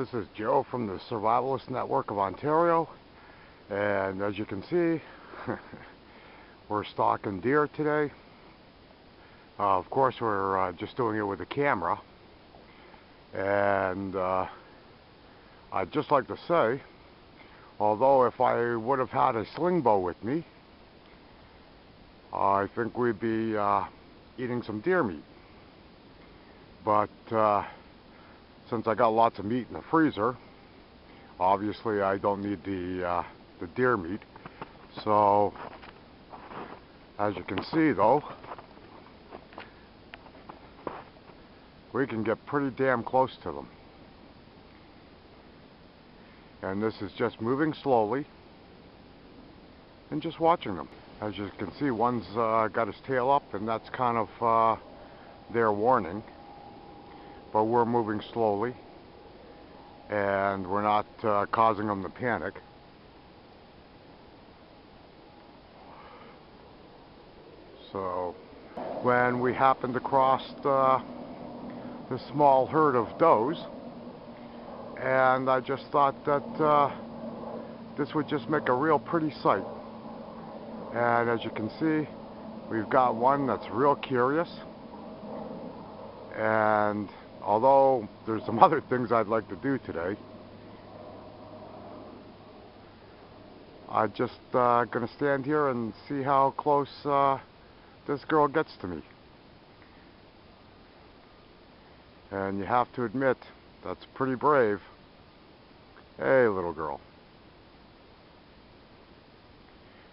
This is Joe from the Survivalist Network of Ontario, and as you can see, we're stalking deer today. Of course, we're just doing it with a camera, and I'd just like to say, although if I would have had a slingbow with me, I think we'd be eating some deer meat. But since I got lots of meat in the freezer, obviously I don't need the deer meat. So, as you can see though, we can get pretty damn close to them. And this is just moving slowly and just watching them. As you can see, one's got his tail up, and that's kind of their warning. But we're moving slowly, and we're not causing them to panic. So when we happened across this small herd of does, and I just thought that this would just make a real pretty sight. And as you can see, we've got one that's real curious, and although there's some other things I'd like to do today, I'm just going to stand here and see how close this girl gets to me. And you have to admit, that's pretty brave. Hey, little girl.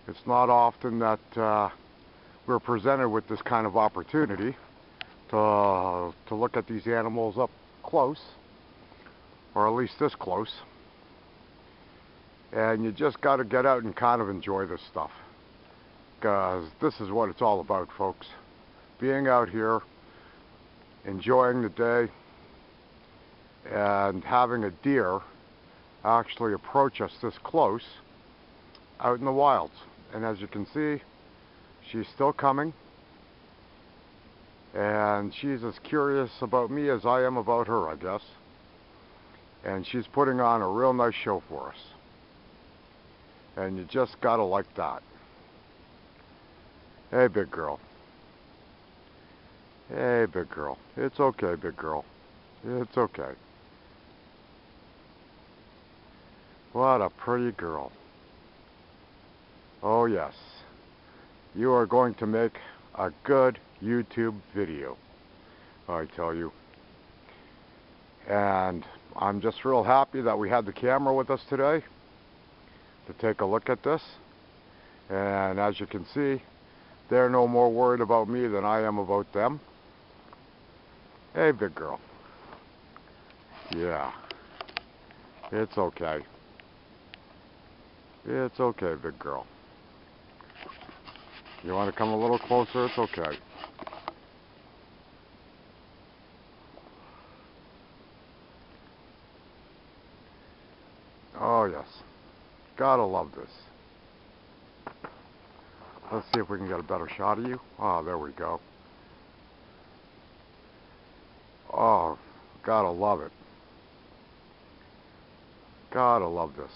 It's not often that we're presented with this kind of opportunity to look at these animals up close, or at least this close. And you just got to get out and kind of enjoy this stuff, because this is what it's all about, folks. Being out here, enjoying the day, and having a deer actually approach us this close out in the wilds. And as you can see, she's still coming. And she's as curious about me as I am about her, I guess. And she's putting on a real nice show for us. And you just gotta like that. Hey, big girl. Hey, big girl. It's okay, big girl. It's okay. What a pretty girl. Oh yes. You are going to make a good YouTube video, I tell you. And I'm just real happy that we had the camera with us today to take a look at this. And as you can see, they're no more worried about me than I am about them. Hey, big girl. Yeah. It's okay. It's okay, big girl. You want to come a little closer? It's okay. Oh yes, gotta love this. Let's see if we can get a better shot of you. Oh, there we go. Oh, gotta love it. Gotta love this.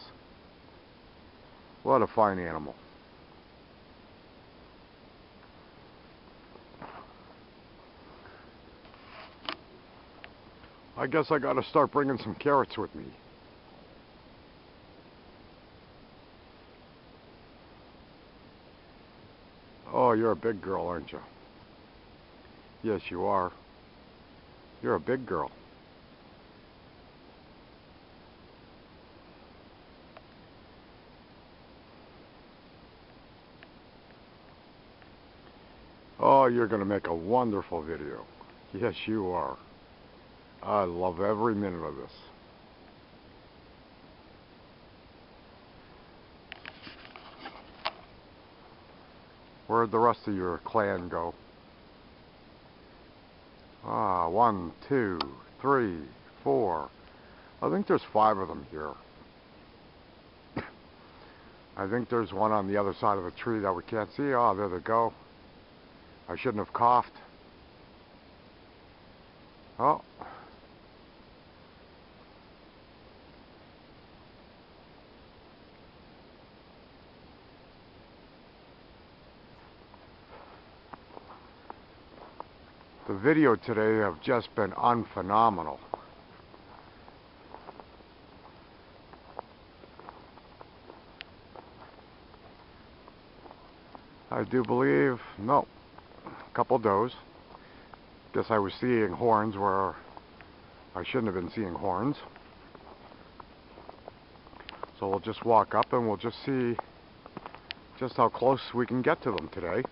What a fine animal. I guess I gotta start bringing some carrots with me. Oh, you're a big girl, aren't you? Yes, you are. You're a big girl. Oh, you're going to make a wonderful video. Yes, you are. I love every minute of this. Where'd the rest of your clan go? Ah, 1, 2, 3, 4. I think there's 5 of them here. I think there's one on the other side of the tree that we can't see. Oh, there they go. I shouldn't have coughed. Oh. The video today have just been unphenomenal. I do believe, no, a couple does. Guess I was seeing horns where I shouldn't have been seeing horns. So we'll just walk up and we'll just see just how close we can get to them today.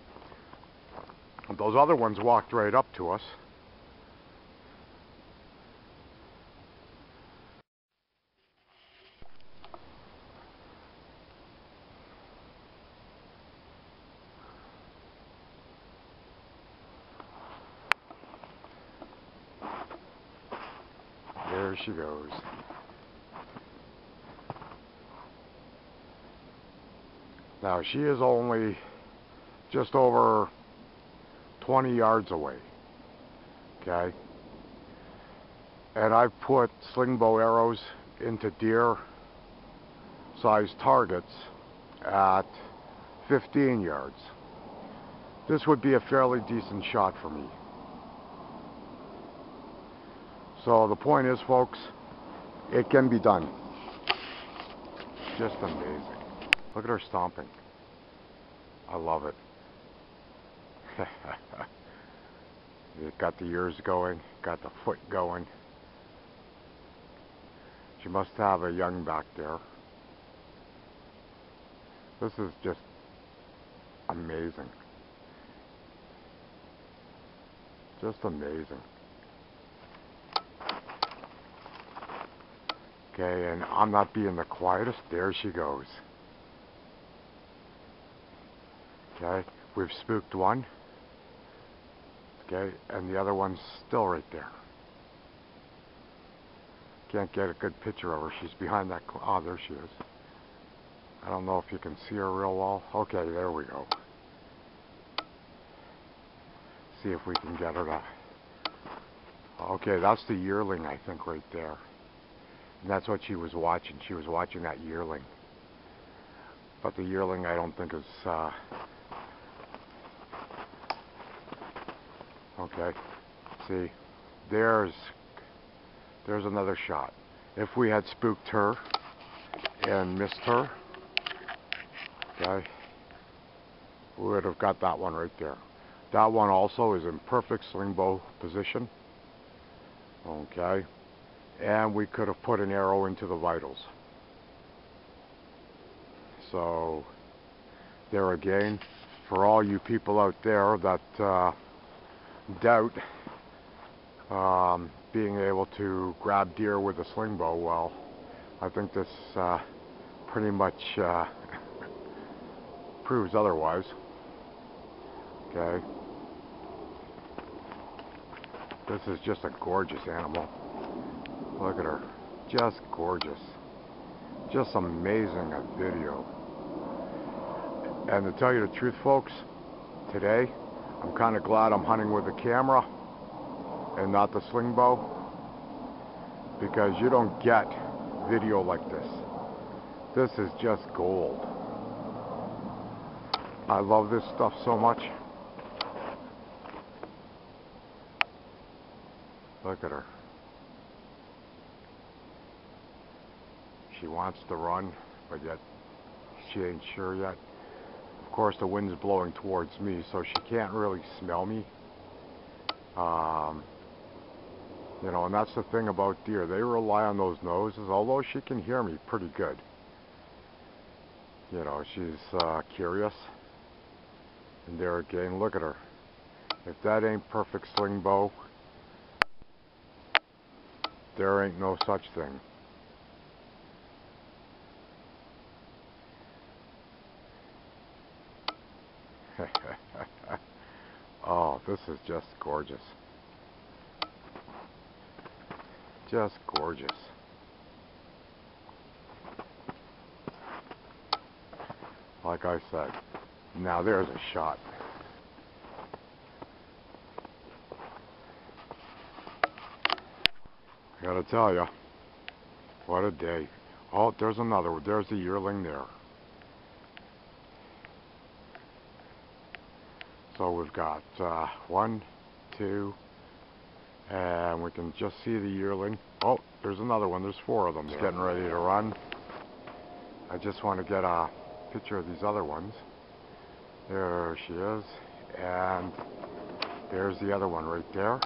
Those other ones walked right up to us. There she goes. Now she is only just over 20 yards away, okay? And I've put slingbow arrows into deer-sized targets at 15 yards. This would be a fairly decent shot for me. So the point is, folks, it can be done. Just amazing. Look at her stomping. I love it. It got the ears going, got the foot going. She must have a young back there. This is just amazing. Just amazing. Okay, and I'm not being the quietest. There she goes. Okay, we've spooked one. Okay, and the other one's still right there. Can't get a good picture of her. She's behind that. Oh, there she is. I don't know if you can see her real well. Okay, there we go. See if we can get her to. Okay, that's the yearling, I think, right there. And that's what she was watching. She was watching that yearling. But the yearling, I don't think is. Okay, see, there's another shot. If we had spooked her and missed her, okay, we would have got that one right there. That one also is in perfect slingbow position, okay, and we could have put an arrow into the vitals. So, there again, for all you people out there that doubt being able to grab deer with a slingbow, well, I think this pretty much proves otherwise. Okay, this is just a gorgeous animal. Look at her, just gorgeous, just amazing a video. And to tell you the truth, folks, today I'm kind of glad I'm hunting with a camera and not the slingbow, because you don't get video like this. This is just gold. I love this stuff so much. Look at her. She wants to run, but yet she ain't sure yet. Of course, the wind's blowing towards me, so she can't really smell me. You know, and that's the thing about deer. They rely on those noses, although she can hear me pretty good. You know, she's curious. And there again, look at her. If that ain't perfect slingbow, there ain't no such thing. Oh, this is just gorgeous. Just gorgeous. Like I said, now there's a shot. I gotta tell you, what a day. Oh, there's another one. There's the yearling there. So we've got 1, 2, And we can just see the yearling. Oh, there's another one. There's 4 of them. It's getting ready to run. I just want to get a picture of these other ones. There she is. And there's the other one right there.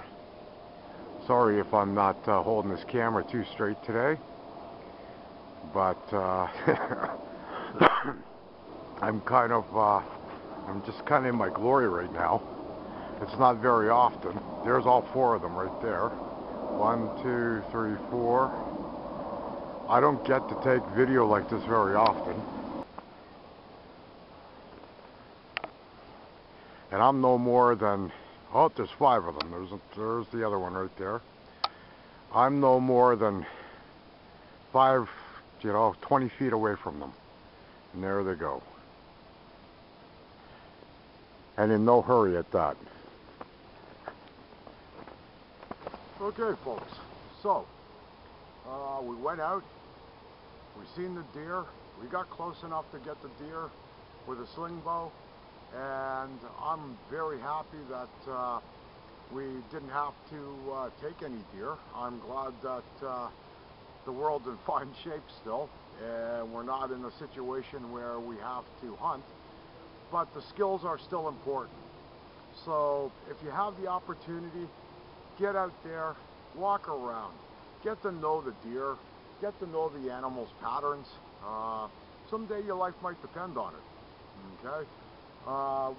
Sorry if I'm not holding this camera too straight today. But I'm just kind of in my glory right now. It's not very often. There's all 4 of them right there. 1, 2, 3, 4. I don't get to take video like this very often. And I'm no more than, oh, there's 5 of them. There's the other one right there. I'm no more than 20 feet away from them. And there they go. And in no hurry at that. Okay, folks. So, we went out. We seen the deer. We got close enough to get the deer with a sling bow. And I'm very happy that we didn't have to take any deer. I'm glad that the world's in fine shape still, and we're not in a situation where we have to hunt, but the skills are still important. So if you have the opportunity, get out there, walk around, get to know the deer, get to know the animal's patterns. Someday your life might depend on it, okay?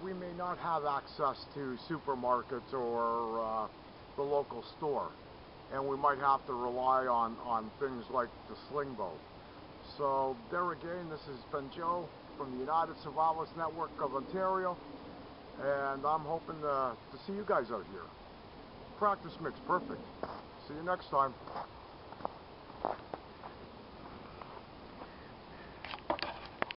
We may not have access to supermarkets or the local store, and we might have to rely on things like the sling bow. So there again, this has been Joe from the United Survivalist Network of Ontario, and I'm hoping to see you guys out here. Practice makes perfect. See you next time.